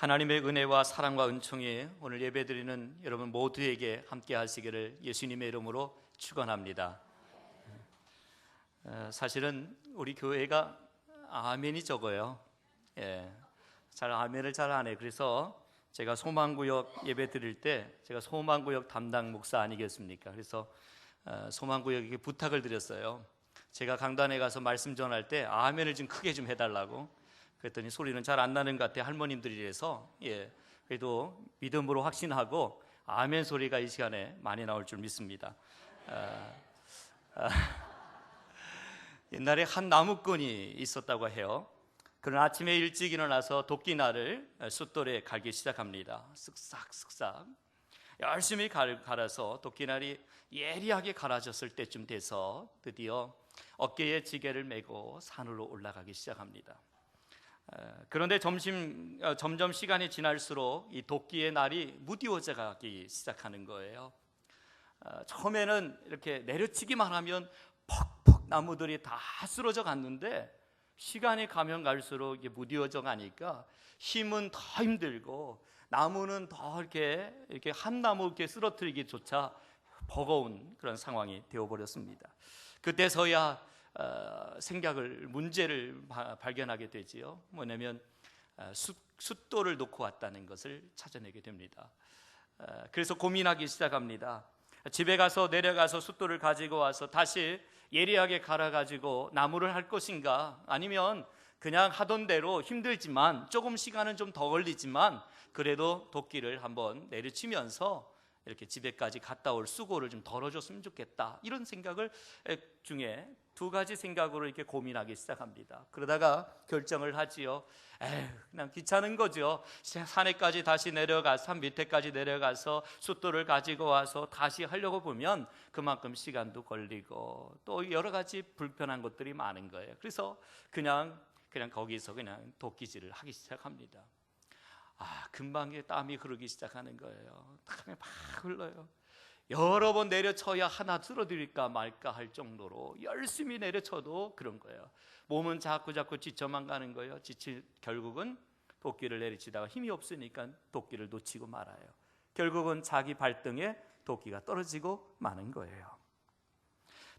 하나님의 은혜와 사랑과 은총이 오늘 예배드리는 여러분 모두에게 함께 하시기를 예수님의 이름으로 축원합니다. 사실은 우리 교회가 아멘이 적어요. 아멘을 잘 안 해요. 그래서 제가 소망구역 예배 드릴 때 제가 소망구역 담당 목사 아니겠습니까? 그래서 소망구역에게 부탁을 드렸어요. 제가 강단에 가서 말씀 전할 때 아멘을 좀 크게 좀 해달라고. 그랬더니 소리는 잘 안 나는 것 같아요. 할머님들이라서. 그래도 믿음으로 확신하고 아멘 소리가 이 시간에 많이 나올 줄 믿습니다. 옛날에 한 나무꾼이 있었다고 해요. 그는 아침에 일찍 일어나서 도끼날을 숫돌에 갈기 시작합니다. 쓱싹쓱싹 열심히 갈아서 도끼날이 예리하게 갈아졌을 때쯤 돼서 드디어 어깨에 지게를 메고 산으로 올라가기 시작합니다. 그런데 점점 시간이 지날수록 이 도끼의 날이 무디워져 가기 시작하는 거예요. 처음에는 이렇게 내려치기만 하면 퍽퍽 나무들이 다 쓰러져 갔는데 시간이 가면 갈수록 이게 무디워져 가니까 힘은 더 힘들고 나무는 더 이렇게 한 나무 이렇게 쓰러뜨리기조차 버거운 그런 상황이 되어버렸습니다. 그때서야 문제를 발견하게 되지요. 뭐냐면 숫돌을 놓고 왔다는 것을 찾아내게 됩니다. 그래서 고민하기 시작합니다. 집에 가서 내려가서 숫돌을 가지고 와서 다시 예리하게 갈아가지고 나무를 할 것인가, 아니면 그냥 하던 대로 힘들지만 조금 시간은 좀 더 걸리지만 그래도 도끼를 한번 내려치면서 이렇게 집에까지 갔다 올 수고를 좀 덜어줬으면 좋겠다, 이런 생각을 중에 두 가지 생각으로 이렇게 고민하기 시작합니다. 그러다가 결정을 하지요. 그냥 귀찮은 거죠. 산에까지 다시 내려가서 산 밑에까지 내려가서 숫돌을 가지고 와서 다시 하려고 보면 그만큼 시간도 걸리고 또 여러 가지 불편한 것들이 많은 거예요. 그래서 그냥 거기서 그냥 도끼질을 하기 시작합니다. 금방 땀이 흐르기 시작하는 거예요. 땀이 막 흘러요. 여러 번 내려쳐야 하나 쓰러뜨릴까 말까 할 정도로 열심히 내려쳐도 그런 거예요. 몸은 자꾸 지쳐만 가는 거예요. 결국은 도끼를 내리치다가 힘이 없으니까 도끼를 놓치고 말아요. 결국은 자기 발등에 도끼가 떨어지고 마는 거예요.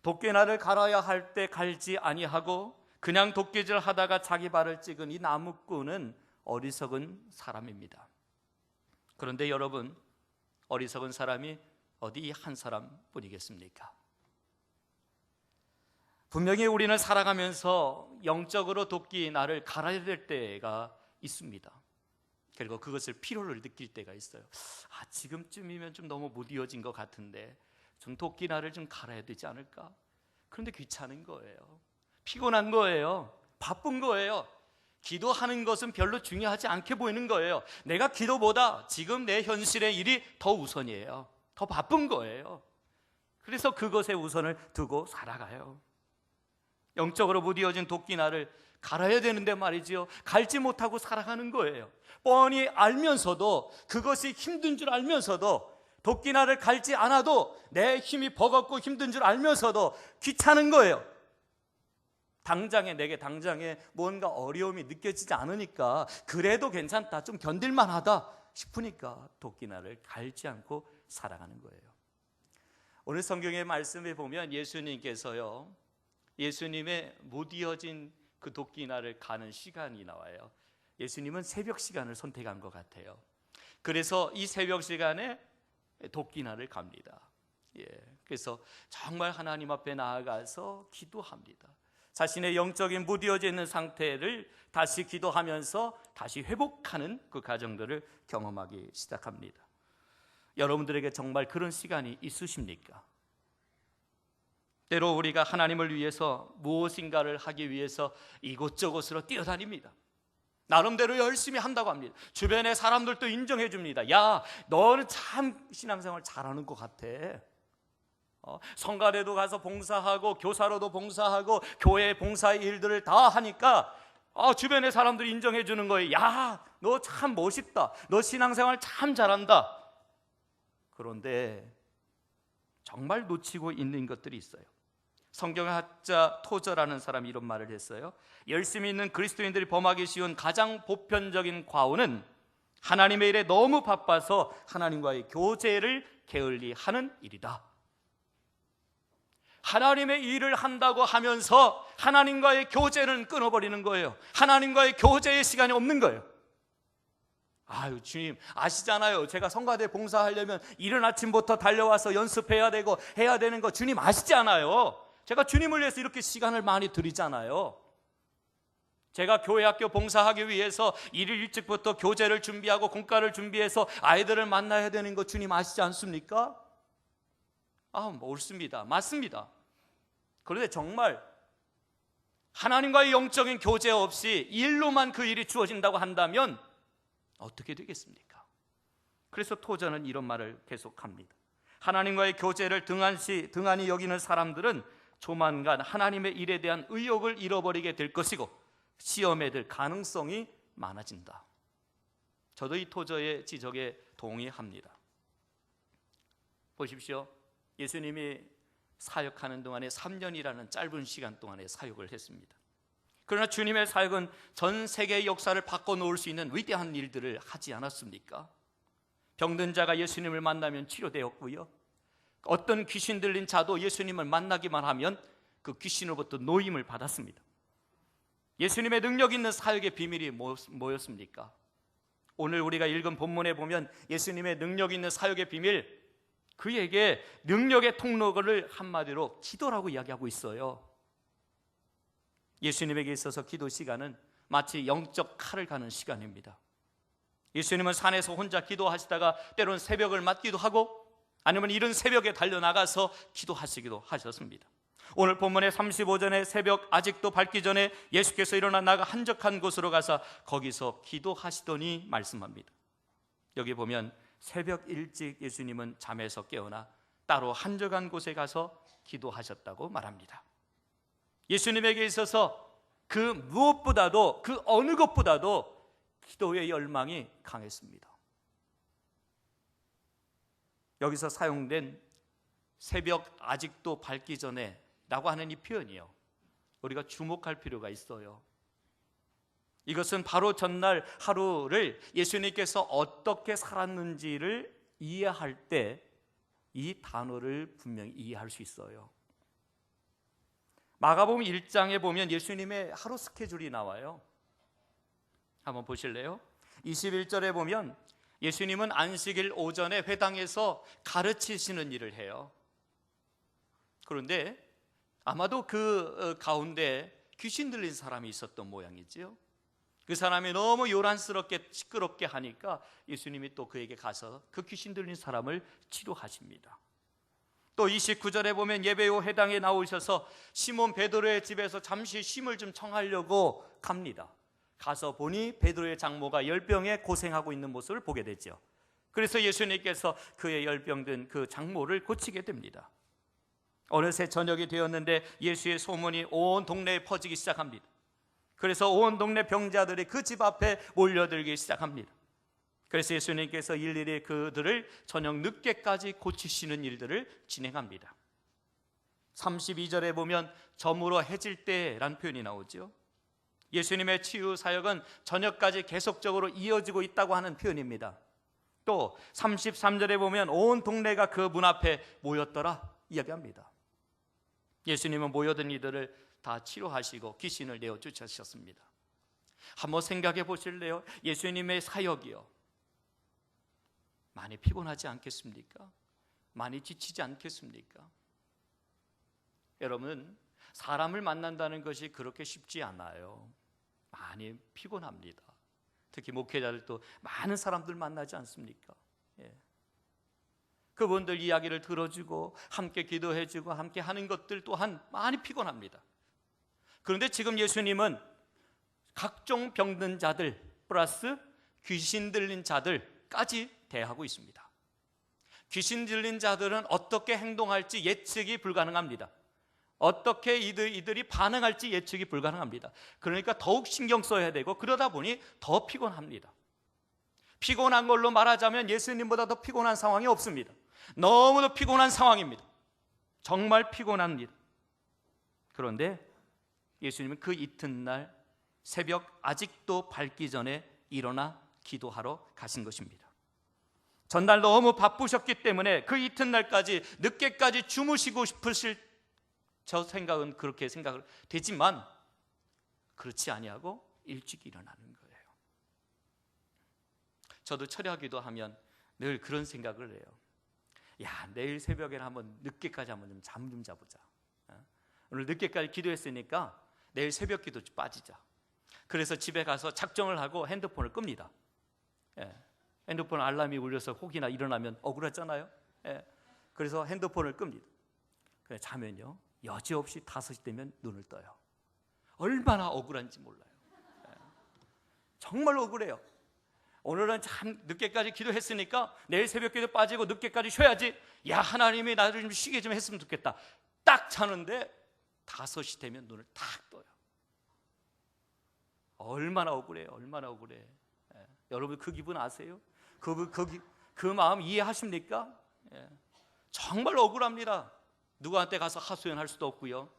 도끼날을 갈아야 할 때 갈지 아니하고 그냥 도끼질 하다가 자기 발을 찍은 이 나무꾼은 어리석은 사람입니다. 그런데 여러분, 어리석은 사람이 어디 한 사람뿐이겠습니까? 분명히 우리는 살아가면서 영적으로 도끼날을 갈아야 될 때가 있습니다. 그리고 그것을 필요를 느낄 때가 있어요. 지금쯤이면 좀 너무 무디어진 것 같은데 좀 도끼날을 좀 갈아야 되지 않을까? 그런데 귀찮은 거예요. 피곤한 거예요. 바쁜 거예요. 기도하는 것은 별로 중요하지 않게 보이는 거예요. 내가 기도보다 지금 내 현실의 일이 더 우선이에요. 더 바쁜 거예요. 그래서 그것에 우선을 두고 살아가요. 영적으로 무디어진 도끼날을 갈아야 되는데 말이지요, 갈지 못하고 살아가는 거예요. 뻔히 알면서도, 그것이 힘든 줄 알면서도, 도끼날을 갈지 않아도 내 힘이 버겁고 힘든 줄 알면서도 귀찮은 거예요. 내게 당장에 뭔가 어려움이 느껴지지 않으니까 그래도 괜찮다, 좀 견딜만 하다 싶으니까 도끼날을 갈지 않고 살아가는 거예요. 오늘 성경의 말씀에 보면 예수님께서요, 예수님의 무디어진 그 도끼날을 가는 시간이 나와요. 예수님은 새벽 시간을 선택한 것 같아요. 그래서 이 새벽 시간에 도끼날을 갑니다. 그래서 정말 하나님 앞에 나아가서 기도합니다. 자신의 영적인 무디어져 있는 상태를 다시 기도하면서 다시 회복하는 그 과정들을 경험하기 시작합니다. 여러분들에게 정말 그런 시간이 있으십니까? 때로 우리가 하나님을 위해서 무엇인가를 하기 위해서 이곳저곳으로 뛰어다닙니다. 나름대로 열심히 한다고 합니다. 주변의 사람들도 인정해 줍니다. 야, 너는 참 신앙생활 잘하는 것 같아. 성가대도 가서 봉사하고 교사로도 봉사하고 교회 봉사의 일들을 다 하니까 주변의 사람들이 인정해 주는 거예요. 야, 너 참 멋있다. 너 신앙생활 참 잘한다. 그런데 정말 놓치고 있는 것들이 있어요. 성경학자 토저라는 사람이 이런 말을 했어요. 열심히 있는 그리스도인들이 범하기 쉬운 가장 보편적인 과오는 하나님의 일에 너무 바빠서 하나님과의 교제를 게을리하는 일이다. 하나님의 일을 한다고 하면서 하나님과의 교제는 끊어버리는 거예요. 하나님과의 교제의 시간이 없는 거예요. 아유, 주님 아시잖아요. 제가 성가대 봉사하려면 이른 아침부터 달려와서 연습해야 되고 해야 되는 거 주님 아시잖아요. 제가 주님을 위해서 이렇게 시간을 많이 드리잖아요. 제가 교회 학교 봉사하기 위해서 일일 일찍부터 교재를 준비하고 공과를 준비해서 아이들을 만나야 되는 거 주님 아시지 않습니까? 옳습니다. 맞습니다. 그런데 정말 하나님과의 영적인 교제 없이 일로만 그 일이 주어진다고 한다면 어떻게 되겠습니까? 그래서 토저는 이런 말을 계속합니다. 하나님과의 교제를 등한히 여기는 사람들은 조만간 하나님의 일에 대한 의욕을 잃어버리게 될 것이고 시험에 들 가능성이 많아진다. 저도 이 토저의 지적에 동의합니다. 보십시오. 예수님이 사역하는 동안에 3년이라는 짧은 시간 동안에 사역을 했습니다. 그러나 주님의 사역은 전 세계의 역사를 바꿔놓을 수 있는 위대한 일들을 하지 않았습니까? 병든 자가 예수님을 만나면 치료되었고요. 어떤 귀신 들린 자도 예수님을 만나기만 하면 그 귀신으로부터 노임을 받았습니다. 예수님의 능력 있는 사역의 비밀이 뭐였습니까? 오늘 우리가 읽은 본문에 보면 예수님의 능력 있는 사역의 비밀, 그에게 능력의 통로를 한마디로 기도라고 이야기하고 있어요. 예수님에게 있어서 기도 시간은 마치 영적 칼을 가는 시간입니다. 예수님은 산에서 혼자 기도하시다가 때로는 새벽을 맞기도 하고 아니면 이른 새벽에 달려나가서 기도하시기도 하셨습니다. 오늘 본문의 35전의 새벽 아직도 밝기 전에 예수께서 일어나 나가 한적한 곳으로 가서 거기서 기도하시더니 말씀합니다. 여기 보면 새벽 일찍 예수님은 잠에서 깨어나 따로 한적한 곳에 가서 기도하셨다고 말합니다. 예수님에게 있어서 그 무엇보다도 그 어느 것보다도 기도의 열망이 강했습니다. 여기서 사용된 새벽 아직도 밝기 전에 라고 하는 이 표현이요, 우리가 주목할 필요가 있어요. 이것은 바로 전날 하루를 예수님께서 어떻게 살았는지를 이해할 때 이 단어를 분명히 이해할 수 있어요. 마가복음 1장에 보면 예수님의 하루 스케줄이 나와요. 한번 보실래요? 21절에 보면 예수님은 안식일 오전에 회당에서 가르치시는 일을 해요. 그런데 아마도 그 가운데 귀신 들린 사람이 있었던 모양이지요. 그 사람이 너무 요란스럽게 시끄럽게 하니까 예수님이 또 그에게 가서 그 귀신 들린 사람을 치료하십니다. 또 29절에 보면 예배후 회당에 나오셔서 시몬 베드로의 집에서 잠시 쉼을 좀 청하려고 갑니다. 가서 보니 베드로의 장모가 열병에 고생하고 있는 모습을 보게 되죠. 그래서 예수님께서 그의 열병든 그 장모를 고치게 됩니다. 어느새 저녁이 되었는데 예수의 소문이 온 동네에 퍼지기 시작합니다. 그래서 온 동네 병자들이 그 집 앞에 몰려들기 시작합니다. 그래서 예수님께서 일일이 그들을 저녁 늦게까지 고치시는 일들을 진행합니다. 32절에 보면 저물어 해질 때라는 표현이 나오죠. 예수님의 치유 사역은 저녁까지 계속적으로 이어지고 있다고 하는 표현입니다. 또 33절에 보면 온 동네가 그 문 앞에 모였더라 이야기합니다. 예수님은 모여든 이들을 다 치료하시고 귀신을 내어쫓으셨습니다. 한번 생각해 보실래요? 예수님의 사역이요, 많이 피곤하지 않겠습니까? 많이 지치지 않겠습니까? 여러분, 사람을 만난다는 것이 그렇게 쉽지 않아요. 많이 피곤합니다. 특히 목회자들도 많은 사람들 만나지 않습니까? 그분들 이야기를 들어주고 함께 기도해주고 함께 하는 것들 또한 많이 피곤합니다. 그런데 지금 예수님은 각종 병든 자들 플러스 귀신 들린 자들까지 대하고 있습니다. 귀신 들린 자들은 어떻게 행동할지 예측이 불가능합니다. 어떻게 이들이 반응할지 예측이 불가능합니다. 그러니까 더욱 신경 써야 되고 그러다 보니 더 피곤합니다. 피곤한 걸로 말하자면 예수님보다 더 피곤한 상황이 없습니다. 너무도 피곤한 상황입니다. 정말 피곤합니다. 그런데 예수님은 그 이튿날 새벽 아직도 밝기 전에 일어나 기도하러 가신 것입니다. 전날 너무 바쁘셨기 때문에 그 이튿날까지 늦게까지 주무시고 싶으실 저 생각은 그렇게 생각을 되지만 그렇지 아니하고 일찍 일어나는 거예요. 저도 철야기도 하면 늘 그런 생각을 해요. 야, 내일 새벽에는 한번 늦게까지 한번 잠 좀 자보자. 오늘 늦게까지 기도했으니까 내일 새벽 기도 좀 빠지자. 그래서 집에 가서 작정을 하고 핸드폰을 끕니다. 핸드폰 알람이 울려서 혹이나 일어나면 억울하잖아요. 그래서 핸드폰을 끕니다. 그래, 자면요 여지없이 5시 되면 눈을 떠요. 얼마나 억울한지 몰라요. 정말 억울해요. 오늘은 참 늦게까지 기도했으니까 내일 새벽 기도 빠지고 늦게까지 쉬어야지. 야, 하나님이 나를 좀 쉬게 좀 했으면 좋겠다. 딱 자는데 5시 되면 눈을 탁 떠요. 얼마나 억울해요. 얼마나 억울해. 여러분 그 기분 아세요? 그 마음 이해하십니까? 정말 억울합니다. 누구한테 가서 하소연할 수도 없고요.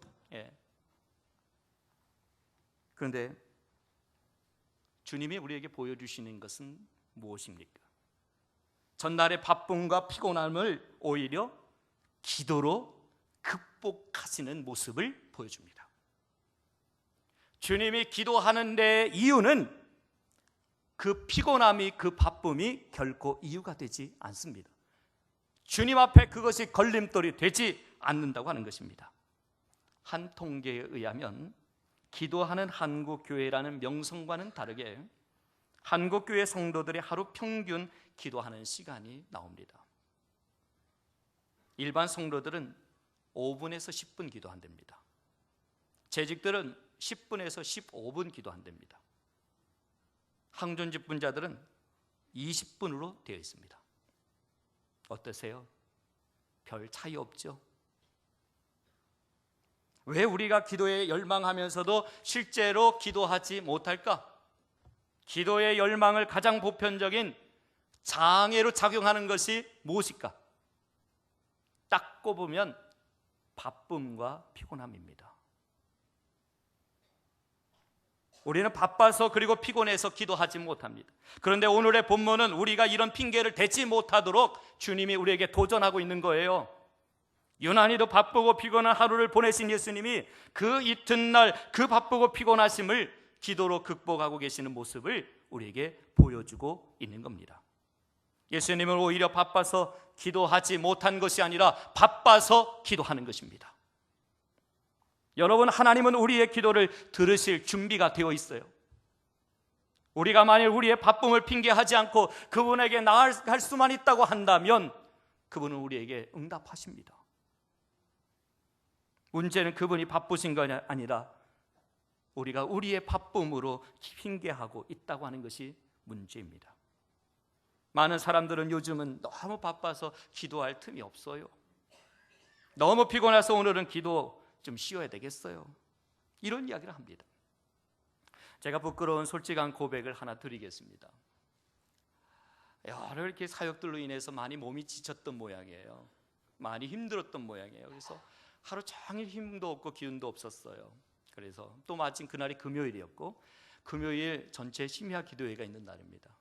그런데 주님이 우리에게 보여주시는 것은 무엇입니까? 전날의 바쁨과 피곤함을 오히려 기도로 극복하시는 모습을 보여줍니다. 주님이 기도하는 데 이유는 그 피곤함이, 그 바쁨이 결코 이유가 되지 않습니다. 주님 앞에 그것이 걸림돌이 되지 않는다고 하는 것입니다. 한 통계에 의하면 기도하는 한국교회라는 명성과는 다르게 한국교회 성도들의 하루 평균 기도하는 시간이 나옵니다. 일반 성도들은 5분에서 10분 기도한답니다. 재직들은 10분에서 15분 기도한답니다. 항존직분자들은 20분으로 되어 있습니다. 어떠세요? 별 차이 없죠? 왜 우리가 기도에 열망하면서도 실제로 기도하지 못할까? 기도의 열망을 가장 보편적인 장애로 작용하는 것이 무엇일까? 딱 꼽으면 바쁨과 피곤함입니다. 우리는 바빠서 그리고 피곤해서 기도하지 못합니다. 그런데 오늘의 본문은 우리가 이런 핑계를 대지 못하도록 주님이 우리에게 도전하고 있는 거예요. 유난히도 바쁘고 피곤한 하루를 보내신 예수님이 그 이튿날 그 바쁘고 피곤하심을 기도로 극복하고 계시는 모습을 우리에게 보여주고 있는 겁니다. 예수님은 오히려 바빠서 기도하지 못한 것이 아니라 바빠서 기도하는 것입니다. 여러분, 하나님은 우리의 기도를 들으실 준비가 되어 있어요. 우리가 만일 우리의 바쁨을 핑계하지 않고 그분에게 나아갈 수만 있다고 한다면 그분은 우리에게 응답하십니다. 문제는 그분이 바쁘신 것이 아니라 우리가 우리의 바쁨으로 핑계하고 있다고 하는 것이 문제입니다. 많은 사람들은 요즘은 너무 바빠서 기도할 틈이 없어요. 너무 피곤해서 오늘은 기도 좀 쉬어야 되겠어요. 이런 이야기를 합니다. 제가 부끄러운 솔직한 고백을 하나 드리겠습니다. 여러 이렇게 사역들로 인해서 많이 몸이 지쳤던 모양이에요. 많이 힘들었던 모양이에요. 그래서 하루 종일 힘도 없고 기운도 없었어요. 그래서 또 마침 그날이 금요일이었고 금요일 전체 심야 기도회가 있는 날입니다.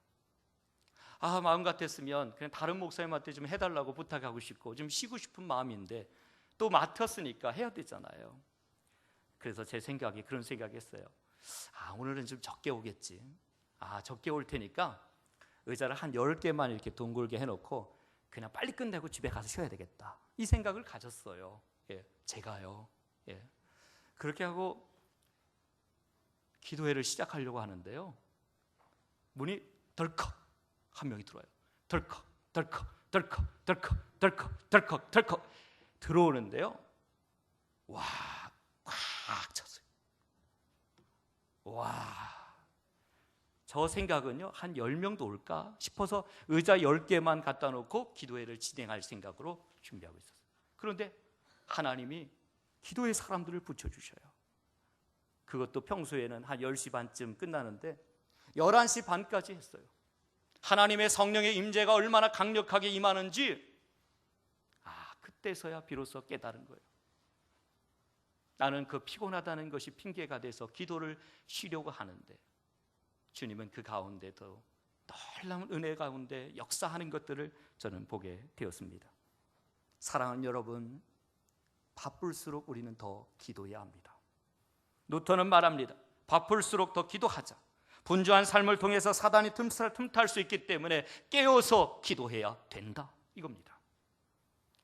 마음 같았으면 그냥 다른 목사님한테 좀 해달라고 부탁하고 싶고 좀 쉬고 싶은 마음인데 또 맡았으니까 해야 되잖아요. 그래서 제 생각이 그런 생각했어요. 오늘은 좀 적게 오겠지. 적게 올 테니까 의자를 한 10개만 이렇게 둥글게 해놓고 그냥 빨리 끝내고 집에 가서 쉬어야 되겠다. 이 생각을 가졌어요. 제가요. 그렇게 하고 기도회를 시작하려고 하는데요. 문이 덜컥 한 명이 들어와요. 덜컥 덜컥 덜컥 덜컥 덜컥 덜컥 덜컥 들어오는데요. 와, 꽉 찼어요. 와, 저 생각은요, 한 10명도 올까 싶어서 의자 10개만 갖다 놓고 기도회를 진행할 생각으로 준비하고 있었어요. 그런데 하나님이 기도의 사람들을 붙여주셔요. 그것도 평소에는 한 10시 반쯤 끝나는데 11시 반까지 했어요. 하나님의 성령의 임재가 얼마나 강력하게 임하는지 그때서야 비로소 깨달은 거예요. 나는 그 피곤하다는 것이 핑계가 돼서 기도를 쉬려고 하는데 주님은 그 가운데도 놀라운 은혜 가운데 역사하는 것들을 저는 보게 되었습니다. 사랑하는 여러분, 바쁠수록 우리는 더 기도해야 합니다. 루터는 말합니다. 바쁠수록 더 기도하자. 분주한 삶을 통해서 사단이 틈탈 수 있기 때문에 깨어서 기도해야 된다, 이겁니다.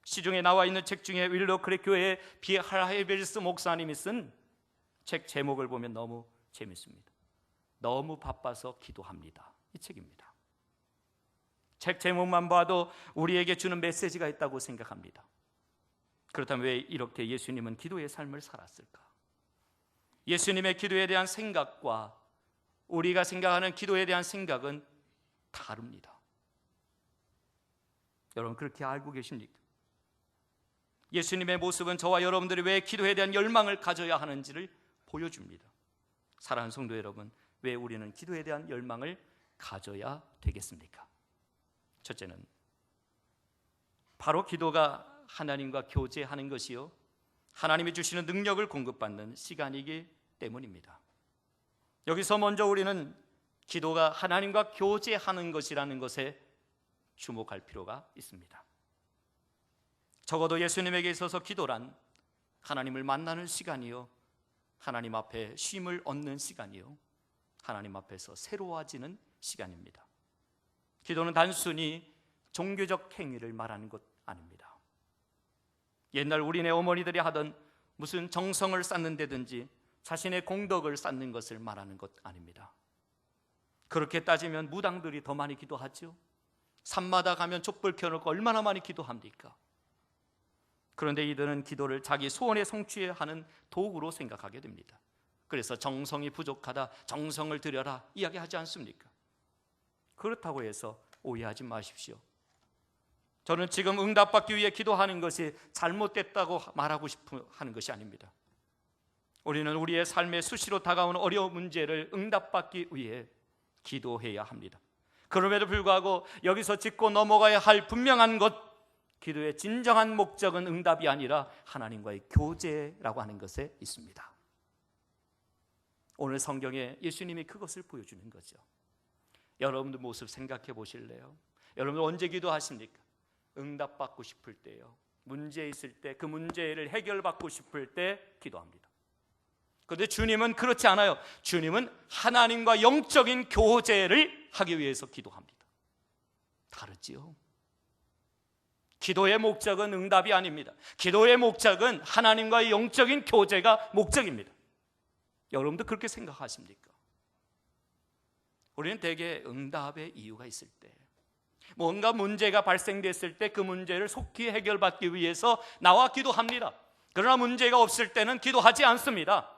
시중에 나와 있는 책 중에 윌러크레 교회의 비하라헤베리스 목사님이 쓴 책 제목을 보면 너무 재밌습니다. 너무 바빠서 기도합니다, 이 책입니다. 책 제목만 봐도 우리에게 주는 메시지가 있다고 생각합니다. 그렇다면 왜 이렇게 예수님은 기도의 삶을 살았을까? 예수님의 기도에 대한 생각과 우리가 생각하는 기도에 대한 생각은 다릅니다. 여러분, 그렇게 알고 계십니까? 예수님의 모습은 저와 여러분들이 왜 기도에 대한 열망을 가져야 하는지를 보여줍니다. 사랑하는 성도 여러분, 왜 우리는 기도에 대한 열망을 가져야 되겠습니까? 첫째는 바로 기도가 하나님과 교제하는 것이요, 하나님이 주시는 능력을 공급받는 시간이기 때문입니다. 여기서 먼저 우리는 기도가 하나님과 교제하는 것이라는 것에 주목할 필요가 있습니다. 적어도 예수님에게 있어서 기도란 하나님을 만나는 시간이요, 하나님 앞에 쉼을 얻는 시간이요, 하나님 앞에서 새로워지는 시간입니다. 기도는 단순히 종교적 행위를 말하는 것 아닙니다. 옛날 우리네 어머니들이 하던 무슨 정성을 쌓는다든지 자신의 공덕을 쌓는 것을 말하는 것 아닙니다. 그렇게 따지면 무당들이 더 많이 기도하죠. 산마다 가면 촛불 켜놓고 얼마나 많이 기도합니까? 그런데 이들은 기도를 자기 소원에 성취하는 도구로 생각하게 됩니다. 그래서 정성이 부족하다, 정성을 들여라 이야기하지 않습니까? 그렇다고 해서 오해하지 마십시오. 저는 지금 응답받기 위해 기도하는 것이 잘못됐다고 말하고 싶어 하는 것이 아닙니다. 우리는 우리의 삶에 수시로 다가오는 어려운 문제를 응답받기 위해 기도해야 합니다. 그럼에도 불구하고 여기서 짚고 넘어가야 할 분명한 것, 기도의 진정한 목적은 응답이 아니라 하나님과의 교제라고 하는 것에 있습니다. 오늘 성경에 예수님이 그것을 보여주는 거죠. 여러분들 모습 생각해 보실래요? 여러분 언제 기도하십니까? 응답받고 싶을 때요, 문제 있을 때, 그 문제를 해결받고 싶을 때 기도합니다. 그런데 주님은 그렇지 않아요. 주님은 하나님과 영적인 교제를 하기 위해서 기도합니다. 다르지요? 기도의 목적은 응답이 아닙니다. 기도의 목적은 하나님과의 영적인 교제가 목적입니다. 여러분도 그렇게 생각하십니까? 우리는 대개 응답의 이유가 있을 때, 뭔가 문제가 발생됐을 때 그 문제를 속히 해결받기 위해서 나와 기도합니다. 그러나 문제가 없을 때는 기도하지 않습니다.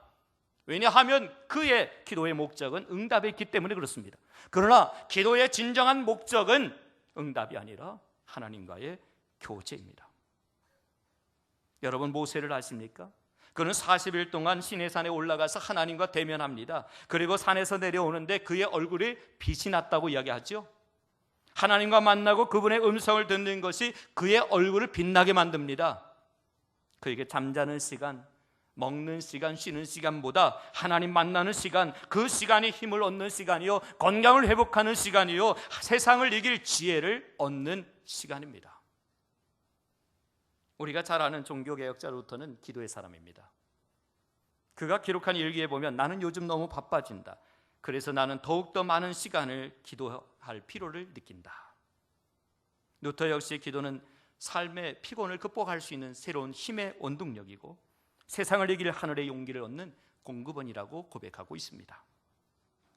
왜냐하면 그의 기도의 목적은 응답에 있기 때문에 그렇습니다. 그러나 기도의 진정한 목적은 응답이 아니라 하나님과의 교제입니다. 여러분 모세를 아십니까? 그는 40일 동안 시내산에 올라가서 하나님과 대면합니다. 그리고 산에서 내려오는데 그의 얼굴에 빛이 났다고 이야기하죠. 하나님과 만나고 그분의 음성을 듣는 것이 그의 얼굴을 빛나게 만듭니다. 그에게 잠자는 시간, 먹는 시간, 쉬는 시간보다 하나님 만나는 시간, 그 시간이 힘을 얻는 시간이요, 건강을 회복하는 시간이요, 세상을 이길 지혜를 얻는 시간입니다. 우리가 잘 아는 종교개혁자 루터는 기도의 사람입니다. 그가 기록한 일기에 보면 나는 요즘 너무 바빠진다. 그래서 나는 더욱더 많은 시간을 기도할 필요를 느낀다. 루터 역시 기도는 삶의 피곤을 극복할 수 있는 새로운 힘의 원동력이고 세상을 이길 하늘의 용기를 얻는 공급원이라고 고백하고 있습니다.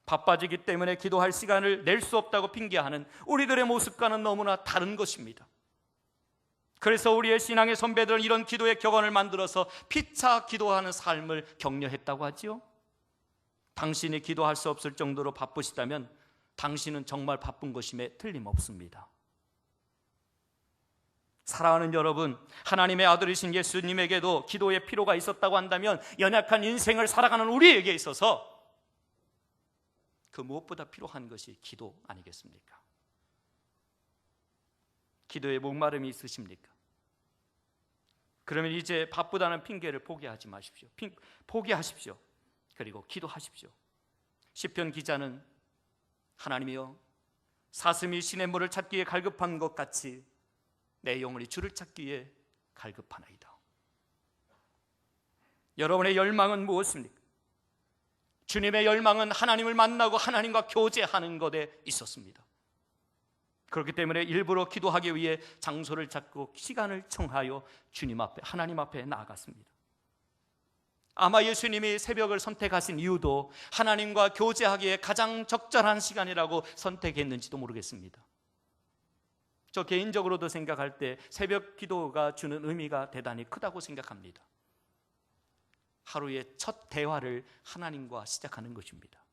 바빠지기 때문에 기도할 시간을 낼 수 없다고 핑계하는 우리들의 모습과는 너무나 다른 것입니다. 그래서 우리의 신앙의 선배들은 이런 기도의 격언을 만들어서 피차 기도하는 삶을 격려했다고 하지요. 당신이 기도할 수 없을 정도로 바쁘시다면 당신은 정말 바쁜 것임에 틀림없습니다. 사랑하는 여러분, 하나님의 아들이신 예수님에게도 기도의 필요가 있었다고 한다면 연약한 인생을 살아가는 우리에게 있어서 그 무엇보다 필요한 것이 기도 아니겠습니까? 기도에 목마름이 있으십니까? 그러면 이제 바쁘다는 핑계를 포기하지 마십시오. 포기하십시오. 그리고 기도하십시오. 시편 기자는 하나님이여 사슴이 시냇물을 찾기 위해 갈급한 것 같이 내 영혼이 주를 찾기 위해 갈급하나이다. 여러분의 열망은 무엇입니까? 주님의 열망은 하나님을 만나고 하나님과 교제하는 것에 있었습니다. 그렇기 때문에 일부러 기도하기 위해 장소를 찾고 시간을 청하여 주님 앞에, 하나님 앞에 나아갔습니다. 아마 예수님이 새벽을 선택하신 이유도 하나님과 교제하기에 가장 적절한 시간이라고 선택했는지도 모르겠습니다. 저 개인적으로도 생각할 때 새벽 기도가 주는 의미가 대단히 크다고 생각합니다. 하루의 첫 대화를 하나님과 시작하는 것입니다.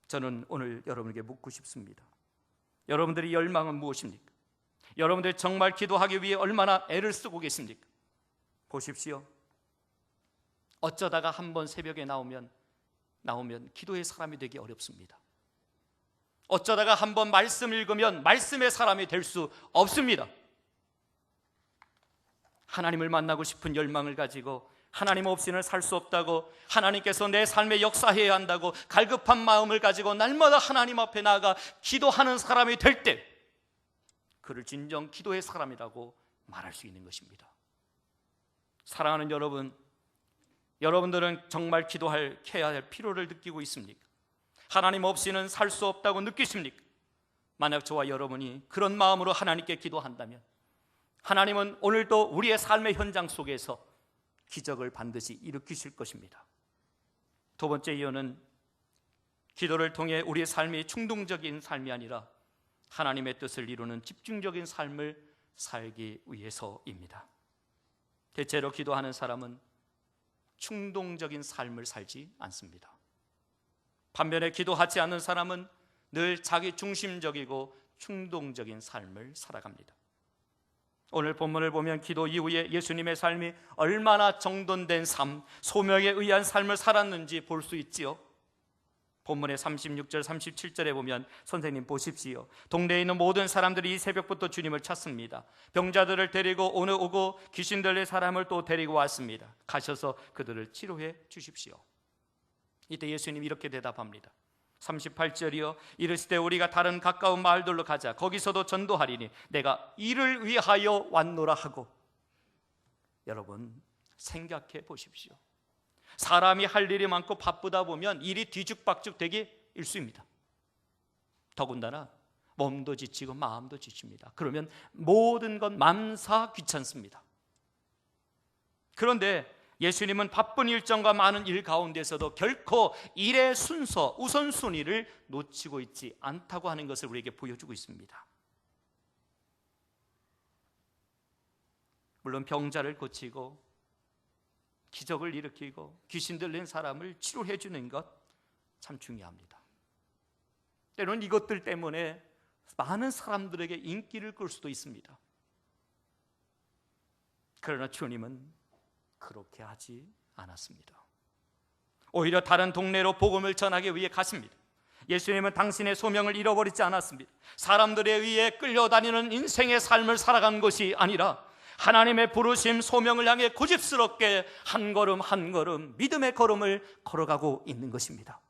저는 오늘 여러분에게 묻고 싶습니다. 여러분들의 열망은 무엇입니까? 여러분들이 정말 기도하기 위해 얼마나 애를 쓰고 계십니까? 보십시오. 어쩌다가 한번 새벽에 나오면 기도의 사람이 되기 어렵습니다. 어쩌다가 한번 말씀 읽으면 말씀의 사람이 될 수 없습니다. 하나님을 만나고 싶은 열망을 가지고 하나님 없이는 살 수 없다고, 하나님께서 내 삶에 역사해야 한다고 갈급한 마음을 가지고 날마다 하나님 앞에 나아가 기도하는 사람이 될 때 그를 진정 기도의 사람이라고 말할 수 있는 것입니다. 사랑하는 여러분, 여러분들은 정말 기도해야 할 필요를 느끼고 있습니까? 하나님 없이는 살 수 없다고 느끼십니까? 만약 저와 여러분이 그런 마음으로 하나님께 기도한다면 하나님은 오늘도 우리의 삶의 현장 속에서 기적을 반드시 일으키실 것입니다. 두 번째 이유는 기도를 통해 우리의 삶이 충동적인 삶이 아니라 하나님의 뜻을 이루는 집중적인 삶을 살기 위해서입니다. 대체로 기도하는 사람은 충동적인 삶을 살지 않습니다. 반면에 기도하지 않는 사람은 늘 자기 중심적이고 충동적인 삶을 살아갑니다. 오늘 본문을 보면 기도 이후에 예수님의 삶이 얼마나 정돈된 삶, 소명에 의한 삶을 살았는지 볼 수 있지요. 본문의 36절, 37절에 보면 선생님 보십시오. 동네에 있는 모든 사람들이 이 새벽부터 주님을 찾습니다. 병자들을 데리고 오고 귀신 들린 사람을 또 데리고 왔습니다. 가셔서 그들을 치료해 주십시오. 이때 예수님이 이렇게 대답합니다. 38절이요. 이르시되 우리가 다른 가까운 마을들로 가자. 거기서도 전도하리니 내가 이를 위하여 왔노라 하고. 여러분 생각해 보십시오. 사람이 할 일이 많고 바쁘다 보면 일이 뒤죽박죽 되기 일쑤입니다. 더군다나 몸도 지치고 마음도 지칩니다. 그러면 모든 건 만사 귀찮습니다. 그런데 예수님은 바쁜 일정과 많은 일 가운데서도 결코 일의 순서, 우선순위를 놓치고 있지 않다고 하는 것을 우리에게 보여주고 있습니다. 물론 병자를 고치고 기적을 일으키고 귀신 들린 사람을 치료해 주는 것 참 중요합니다. 때로는 이것들 때문에 많은 사람들에게 인기를 끌 수도 있습니다. 그러나 주님은 그렇게 하지 않았습니다. 오히려 다른 동네로 복음을 전하기 위해 가십니다. 예수님은 당신의 소명을 잃어버리지 않았습니다. 사람들에 의해 끌려다니는 인생의 삶을 살아간 것이 아니라 하나님의 부르심, 소명을 향해 고집스럽게 한 걸음 한 걸음 믿음의 걸음을 걸어가고 있는 것입니다.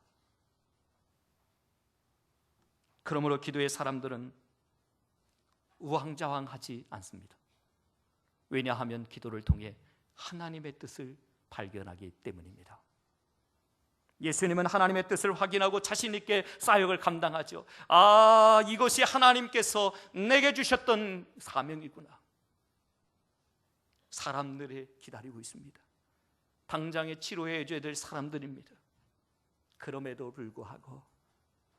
그러므로 기도의 사람들은 우왕좌왕하지 않습니다. 왜냐하면 기도를 통해 하나님의 뜻을 발견하기 때문입니다. 예수님은 하나님의 뜻을 확인하고 자신 있게 사역을 감당하죠. 이것이 하나님께서 내게 주셨던 사명이구나. 사람들이 기다리고 있습니다. 당장에 치료해 줘야 될 사람들입니다. 그럼에도 불구하고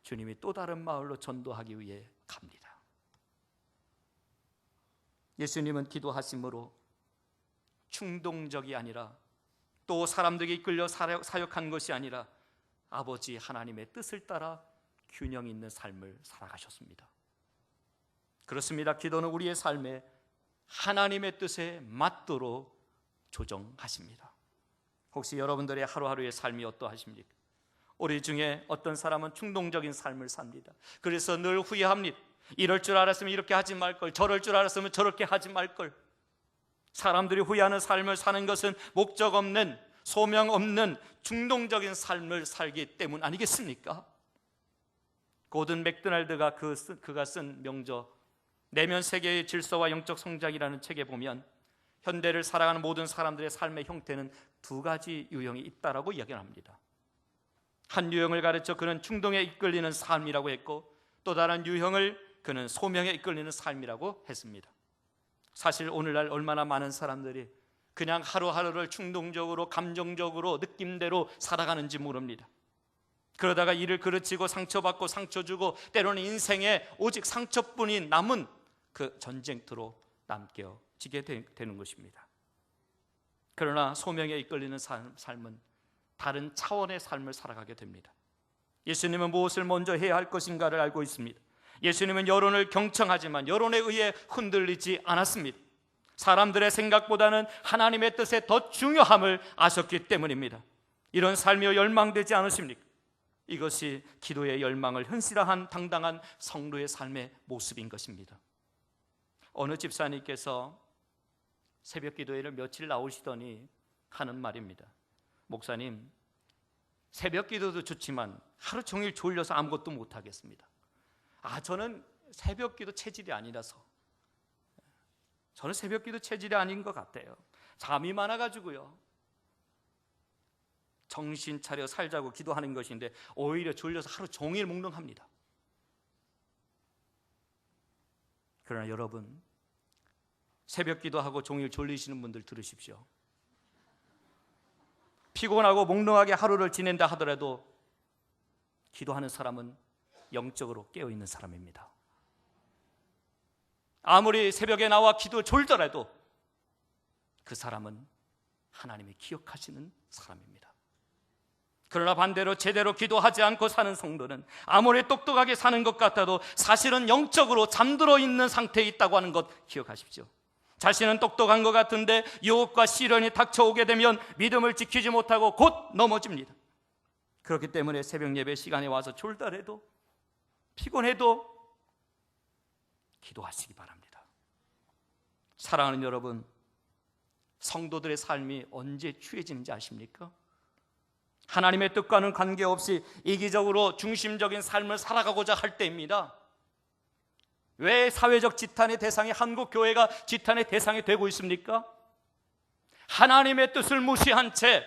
주님이 또 다른 마을로 전도하기 위해 갑니다. 예수님은 기도하심으로 충동적이 아니라 또 사람들에게 이끌려 사역한 것이 아니라 아버지 하나님의 뜻을 따라 균형 있는 삶을 살아가셨습니다. 그렇습니다. 기도는 우리의 삶에 하나님의 뜻에 맞도록 조정하십니다. 혹시 여러분들의 하루하루의 삶이 어떠하십니까? 우리 중에 어떤 사람은 충동적인 삶을 삽니다. 그래서 늘 후회합니다. 이럴 줄 알았으면 이렇게 하지 말걸, 저럴 줄 알았으면 저렇게 하지 말걸. 사람들이 후회하는 삶을 사는 것은 목적 없는, 소명 없는 충동적인 삶을 살기 때문 아니겠습니까? 고든 맥도날드가 그가 쓴 명저 내면 세계의 질서와 영적 성장이라는 책에 보면 현대를 살아가는 모든 사람들의 삶의 형태는 두 가지 유형이 있다라고 이야기를 합니다. 한 유형을 가르쳐 그는 충동에 이끌리는 삶이라고 했고, 또 다른 유형을 그는 소명에 이끌리는 삶이라고 했습니다. 사실 오늘날 얼마나 많은 사람들이 그냥 하루하루를 충동적으로 감정적으로 느낌대로 살아가는지 모릅니다. 그러다가 일을 그르치고 상처받고 상처 주고 때로는 인생에 오직 상처뿐이 남은 그 전쟁터로 남겨지게 되는 것입니다. 그러나 소명에 이끌리는 삶은 다른 차원의 삶을 살아가게 됩니다. 예수님은 무엇을 먼저 해야 할 것인가를 알고 있습니다. 예수님은 여론을 경청하지만 여론에 의해 흔들리지 않았습니다. 사람들의 생각보다는 하나님의 뜻에 더 중요함을 아셨기 때문입니다. 이런 삶이 열망되지 않으십니까? 이것이 기도의 열망을 현실화한 당당한 성도의 삶의 모습인 것입니다. 어느 집사님께서 새벽 기도회를 며칠 나오시더니 하는 말입니다. 목사님, 새벽 기도도 좋지만 하루 종일 졸려서 아무것도 못하겠습니다. 저는 새벽 기도 체질이 아니라서, 저는 새벽 기도 체질이 아닌 것 같아요. 잠이 많아가지고요, 정신 차려 살자고 기도하는 것인데 오히려 졸려서 하루 종일 몽롱합니다. 그러나 여러분, 새벽 기도하고 종일 졸리시는 분들 들으십시오. 피곤하고 몽롱하게 하루를 지낸다 하더라도 기도하는 사람은 영적으로 깨어있는 사람입니다. 아무리 새벽에 나와 기도 졸더라도 그 사람은 하나님이 기억하시는 사람입니다. 그러나 반대로 제대로 기도하지 않고 사는 성도는 아무리 똑똑하게 사는 것 같아도 사실은 영적으로 잠들어 있는 상태에 있다고 하는 것 기억하십시오. 자신은 똑똑한 것 같은데 유혹과 시련이 닥쳐오게 되면 믿음을 지키지 못하고 곧 넘어집니다. 그렇기 때문에 새벽 예배 시간에 와서 졸더라도 피곤해도 기도하시기 바랍니다. 사랑하는 여러분, 성도들의 삶이 언제 취해지는지 아십니까? 하나님의 뜻과는 관계없이 이기적으로 중심적인 삶을 살아가고자 할 때입니다. 왜 사회적 지탄의 대상이 한국교회가 지탄의 대상이 되고 있습니까? 하나님의 뜻을 무시한 채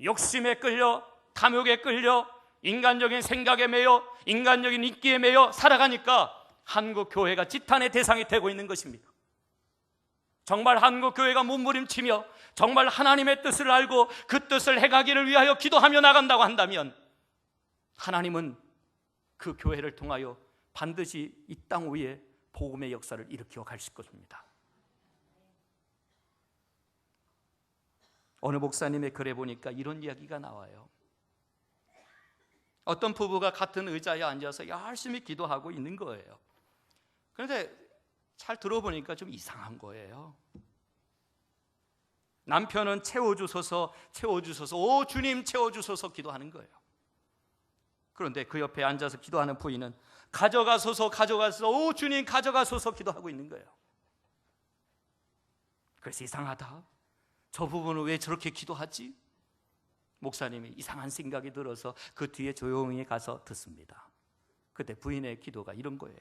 욕심에 끌려, 탐욕에 끌려, 인간적인 생각에 매여, 인간적인 인기에 매여 살아가니까 한국교회가 지탄의 대상이 되고 있는 것입니다. 정말 한국교회가 몸부림치며 정말 하나님의 뜻을 알고 그 뜻을 행하기를 위하여 기도하며 나간다고 한다면 하나님은 그 교회를 통하여 반드시 이 땅 위에 복음의 역사를 일으켜 가실 것입니다. 어느 목사님의 글에 보니까 이런 이야기가 나와요. 어떤 부부가 같은 의자에 앉아서 열심히 기도하고 있는 거예요. 그런데 잘 들어보니까 좀 이상한 거예요. 남편은 채워주소서 오 주님 채워주소서 기도하는 거예요. 그런데 그 옆에 앉아서 기도하는 부인은 가져가소서 오 주님 가져가소서 기도하고 있는 거예요. 그래서 이상하다, 저 부부는 왜 저렇게 기도하지? 목사님이 이상한 생각이 들어서 그 뒤에 조용히 가서 듣습니다. 그때 부인의 기도가 이런 거예요.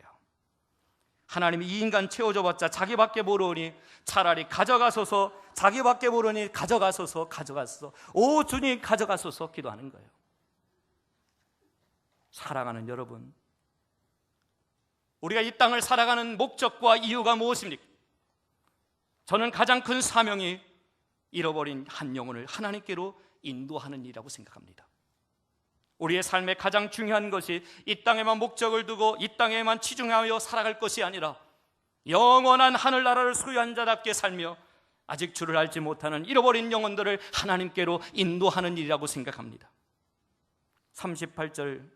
하나님이 이 인간 채워줘봤자 자기밖에 모르니 차라리 가져가소서, 자기밖에 모르니 가져가소서 오 주님 가져가소서 기도하는 거예요. 사랑하는 여러분, 우리가 이 땅을 살아가는 목적과 이유가 무엇입니까? 저는 가장 큰 사명이 잃어버린 한 영혼을 하나님께로 인도하는 일이라고 생각합니다. 우리의 삶의 가장 중요한 것이 이 땅에만 목적을 두고 이 땅에만 치중하여 살아갈 것이 아니라 영원한 하늘나라를 소유한 자답게 살며 아직 주를 알지 못하는 잃어버린 영혼들을 하나님께로 인도하는 일이라고 생각합니다. 38절,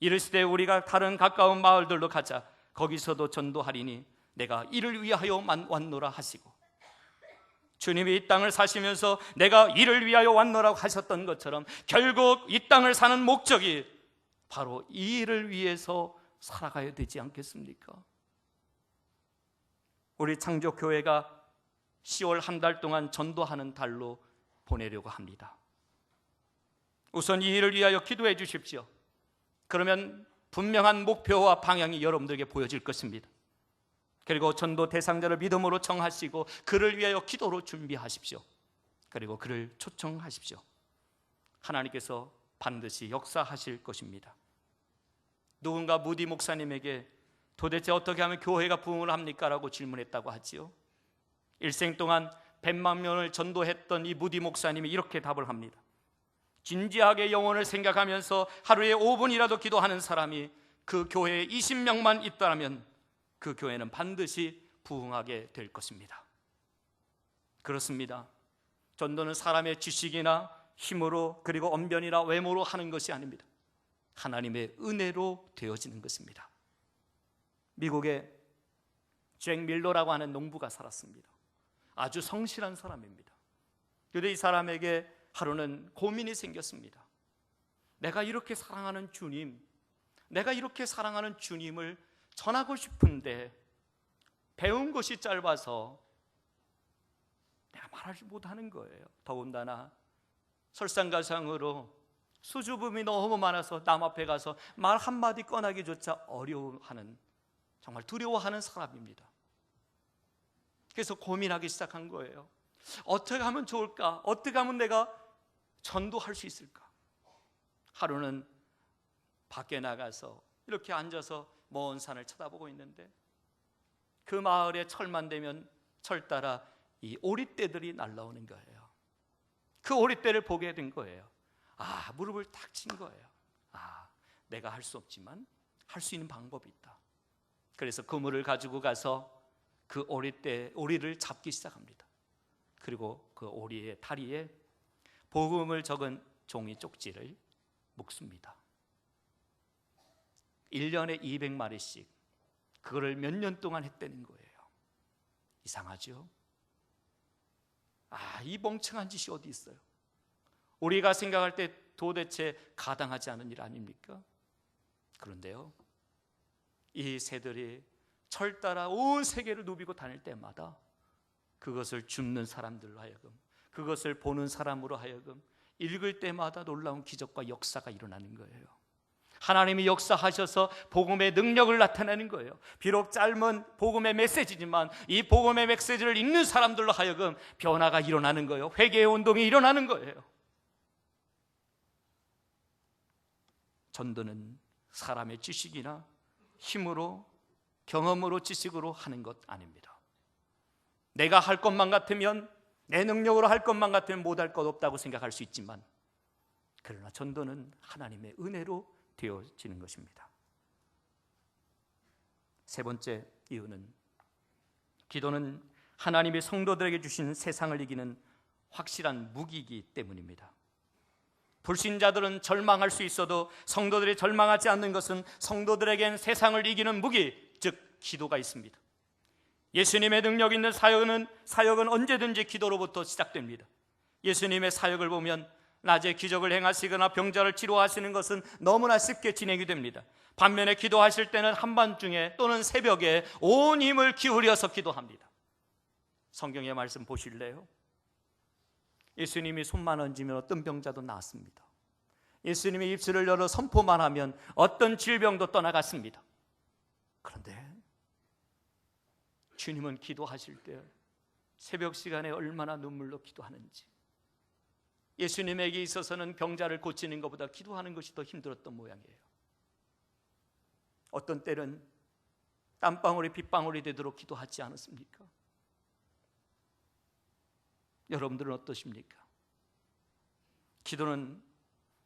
이르시되 우리가 다른 가까운 마을들로 가자, 거기서도 전도하리니 내가 이를 위하여 왔노라 하시고, 주님이 이 땅을 사시면서 내가 이를 위하여 왔노라고 하셨던 것처럼 결국 이 땅을 사는 목적이 바로 이 일을 위해서 살아가야 되지 않겠습니까? 우리 창조교회가 10월 한 달 동안 전도하는 달로 보내려고 합니다. 우선 이 일을 위하여 기도해 주십시오. 그러면 분명한 목표와 방향이 여러분들에게 보여질 것입니다. 그리고 전도 대상자를 믿음으로 정하시고 그를 위하여 기도로 준비하십시오. 그리고 그를 초청하십시오. 하나님께서 반드시 역사하실 것입니다. 누군가 무디 목사님에게 도대체 어떻게 하면 교회가 부흥을 합니까? 라고 질문했다고 하지요. 일생 동안 100만 명을 전도했던 이 무디 목사님이 이렇게 답을 합니다. 진지하게 영혼을 생각하면서 하루에 5분이라도 기도하는 사람이 그 교회에 20명만 있다면 그 교회는 반드시 부흥하게 될 것입니다. 그렇습니다. 전도는 사람의 지식이나 힘으로 그리고 언변이나 외모로 하는 것이 아닙니다. 하나님의 은혜로 되어지는 것입니다. 미국에 잭 밀러라고 하는 농부가 살았습니다. 아주 성실한 사람입니다. 그런데 이 사람에게 하루는 고민이 생겼습니다. 내가 이렇게 사랑하는 주님, 내가 이렇게 사랑하는 주님을 전하고 싶은데 배운 것이 짧아서 내가 말하지 못하는 거예요. 더군다나 설상가상으로 수줍음이 너무 많아서 남 앞에 가서 말 한마디 꺼내기조차 어려워하는, 정말 두려워하는 사람입니다. 그래서 고민하기 시작한 거예요. 어떻게 하면 좋을까? 어떻게 하면 내가 전도할 수 있을까? 하루는 밖에 나가서 이렇게 앉아서 먼 산을 쳐다보고 있는데 그 마을에 철만 되면 철 따라 이 오리떼들이 날라오는 거예요. 그 오리떼를 보게 된 거예요. 무릎을 탁 친 거예요. 내가 할 수 없지만 할 수 있는 방법이 있다. 그래서 그물을 가지고 가서 그 오리를 잡기 시작합니다. 그리고 그 오리의 다리에 복음을 적은 종이 쪽지를 묶습니다. 1년에 200마리씩 그거를 몇 년 동안 했다는 거예요. 이상하죠? 이 멍청한 짓이 어디 있어요? 우리가 생각할 때 도대체 가당하지 않은 일 아닙니까? 그런데요, 이 새들이 철 따라 온 세계를 누비고 다닐 때마다 그것을 줍는 사람들로 하여금, 그것을 보는 사람으로 하여금 읽을 때마다 놀라운 기적과 역사가 일어나는 거예요. 하나님이 역사하셔서 복음의 능력을 나타내는 거예요. 비록 짧은 복음의 메시지지만 이 복음의 메시지를 읽는 사람들로 하여금 변화가 일어나는 거예요. 회개의 운동이 일어나는 거예요. 전도는 사람의 지식이나 힘으로, 경험으로, 지식으로 하는 것 아닙니다. 내가 할 것만 같으면, 내 능력으로 할 것만 같으면 못할 것 없다고 생각할 수 있지만, 그러나 전도는 하나님의 은혜로 되어지는 것입니다. 세 번째 이유는, 기도는 하나님이 성도들에게 주신 세상을 이기는 확실한 무기이기 때문입니다. 불신자들은 절망할 수 있어도 성도들이 절망하지 않는 것은 성도들에겐 세상을 이기는 무기, 즉 기도가 있습니다. 예수님의 능력 있는 사역은 언제든지 기도로부터 시작됩니다. 예수님의 사역을 보면 낮에 기적을 행하시거나 병자를 치료하시는 것은 너무나 쉽게 진행이 됩니다. 반면에 기도하실 때는 한밤중에 또는 새벽에 온 힘을 기울여서 기도합니다. 성경의 말씀 보실래요? 예수님이 손만 얹으면 어떤 병자도 나았습니다. 예수님이 입술을 열어 선포만 하면 어떤 질병도 떠나갔습니다. 그런데 주님은 기도하실 때 새벽 시간에 얼마나 눈물로 기도하는지, 예수님에게 있어서는 병자를 고치는 것보다 기도하는 것이 더 힘들었던 모양이에요. 어떤 때는 땀방울이 빗방울이 되도록 기도하지 않았습니까? 여러분들은 어떠십니까? 기도는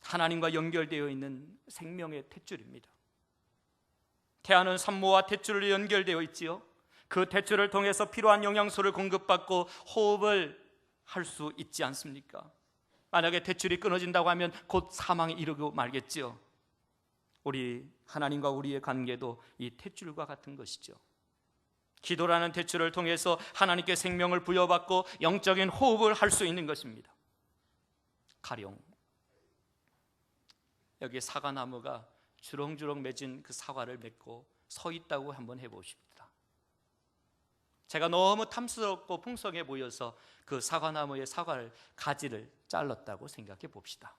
하나님과 연결되어 있는 생명의 탯줄입니다. 태아는 산모와 탯줄로 연결되어 있지요. 그 탯줄을 통해서 필요한 영양소를 공급받고 호흡을 할 수 있지 않습니까? 만약에 탯줄이 끊어진다고 하면 곧 사망에 이르고 말겠지요. 우리 하나님과 우리의 관계도 이 탯줄과 같은 것이죠. 기도라는 탯줄을 통해서 하나님께 생명을 부여받고 영적인 호흡을 할 수 있는 것입니다. 가령 여기 사과나무가 주렁주렁 맺은 그 사과를 맺고 서 있다고 한번 해보십시다. 제가 너무 탐스럽고 풍성해 보여서 그 사과나무의 사과를 가지를 잘랐다고 생각해 봅시다.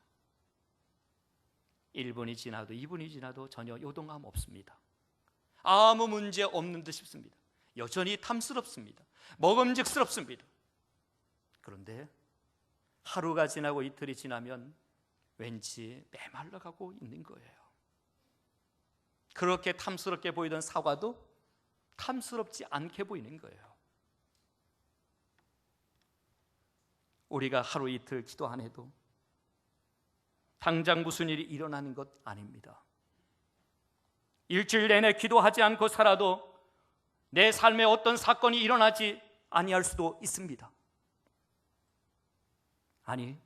1분이 지나도 2분이 지나도 전혀 요동함 없습니다. 아무 문제 없는 듯 싶습니다. 여전히 탐스럽습니다. 먹음직스럽습니다. 그런데 하루가 지나고 이틀이 지나면 왠지 메말라가고 있는 거예요. 그렇게 탐스럽게 보이던 사과도 탐스럽지 않게 보이는 거예요. 우리가 하루 이틀 기도 안 해도 당장 무슨 일이 일어나는 것 아닙니다. 일주일 내내 기도하지 않고 살아도 내 삶에 어떤 사건이 일어나지 아니할 수도 있습니다. 아니,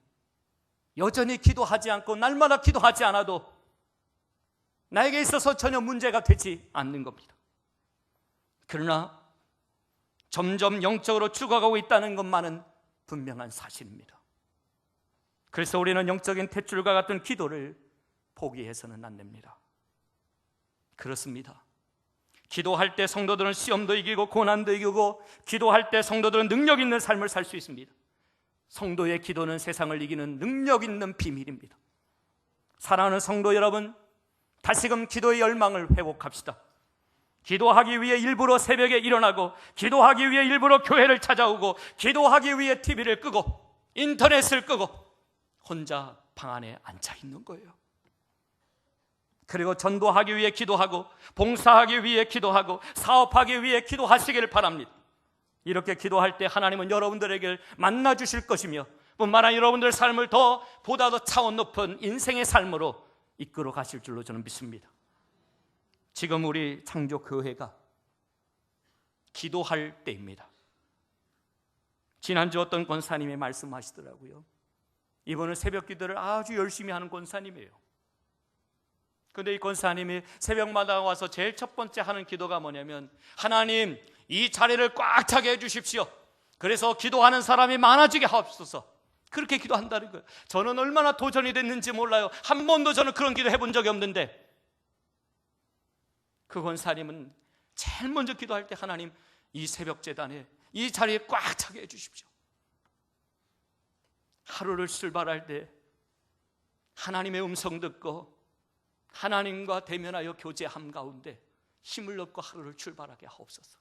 여전히 기도하지 않고 날마다 기도하지 않아도 나에게 있어서 전혀 문제가 되지 않는 겁니다. 그러나 점점 영적으로 죽어가고 있다는 것만은 분명한 사실입니다. 그래서 우리는 영적인 탯줄과 같은 기도를 포기해서는 안 됩니다. 그렇습니다. 기도할 때 성도들은 시험도 이기고 고난도 이기고, 기도할 때 성도들은 능력 있는 삶을 살 수 있습니다. 성도의 기도는 세상을 이기는 능력 있는 비밀입니다. 사랑하는 성도 여러분, 다시금 기도의 열망을 회복합시다. 기도하기 위해 일부러 새벽에 일어나고, 기도하기 위해 일부러 교회를 찾아오고, 기도하기 위해 TV를 끄고 인터넷을 끄고 혼자 방 안에 앉아 있는 거예요. 그리고 전도하기 위해 기도하고, 봉사하기 위해 기도하고, 사업하기 위해 기도하시기를 바랍니다. 이렇게 기도할 때 하나님은 여러분들에게 만나 주실 것이며, 뿐만 아니라 여러분들의 삶을 보다 더 차원 높은 인생의 삶으로 이끌어 가실 줄로 저는 믿습니다. 지금 우리 창조교회가 기도할 때입니다. 지난주 어떤 권사님이 말씀하시더라고요. 이분은 새벽 기도를 아주 열심히 하는 권사님이에요. 그런데 이 권사님이 새벽마다 와서 제일 첫 번째 하는 기도가 뭐냐면, 하나님, 이 자리를 꽉 차게 해주십시오. 그래서 기도하는 사람이 많아지게 하옵소서. 그렇게 기도한다는 거예요. 저는 얼마나 도전이 됐는지 몰라요. 한 번도 저는 그런 기도 해본 적이 없는데, 그 권사님은 제일 먼저 기도할 때, 하나님, 이 새벽 제단에 이 자리에 꽉 차게 해주십시오. 하루를 출발할 때 하나님의 음성 듣고 하나님과 대면하여 교제함 가운데 힘을 얻고 하루를 출발하게 하옵소서.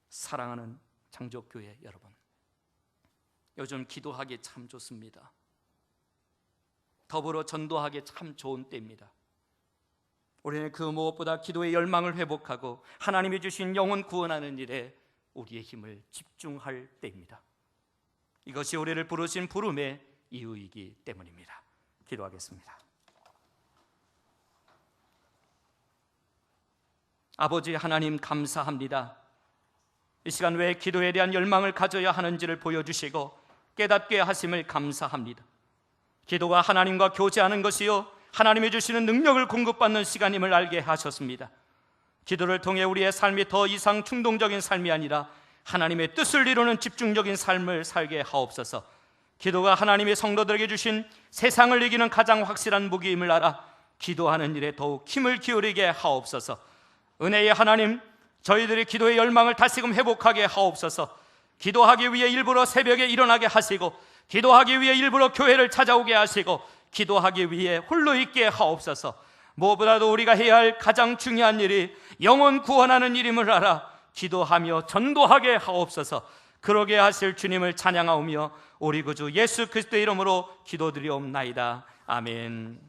사랑하는 창조교회 여러분, 요즘 기도하기 참 좋습니다. 더불어 전도하기 참 좋은 때입니다. 우리는 그 무엇보다 기도의 열망을 회복하고 하나님이 주신 영혼 구원하는 일에 우리의 힘을 집중할 때입니다. 이것이 우리를 부르신 부름의 이유이기 때문입니다. 기도하겠습니다. 아버지 하나님, 감사합니다. 이 시간 왜 기도에 대한 열망을 가져야 하는지를 보여주시고 깨닫게 하심을 감사합니다. 기도가 하나님과 교제하는 것이요, 하나님이 주시는 능력을 공급받는 시간임을 알게 하셨습니다. 기도를 통해 우리의 삶이 더 이상 충동적인 삶이 아니라 하나님의 뜻을 이루는 집중적인 삶을 살게 하옵소서. 기도가 하나님의 성도들에게 주신 세상을 이기는 가장 확실한 무기임을 알아 기도하는 일에 더욱 힘을 기울이게 하옵소서. 은혜의 하나님, 저희들이 기도의 열망을 다시금 회복하게 하옵소서. 기도하기 위해 일부러 새벽에 일어나게 하시고, 기도하기 위해 일부러 교회를 찾아오게 하시고, 기도하기 위해 홀로 있게 하옵소서. 무엇보다도 우리가 해야 할 가장 중요한 일이 영혼 구원하는 일임을 알아 기도하며 전도하게 하옵소서. 그러게 하실 주님을 찬양하오며 우리 구주 예수 그리스도의 이름으로 기도드리옵나이다. 아멘.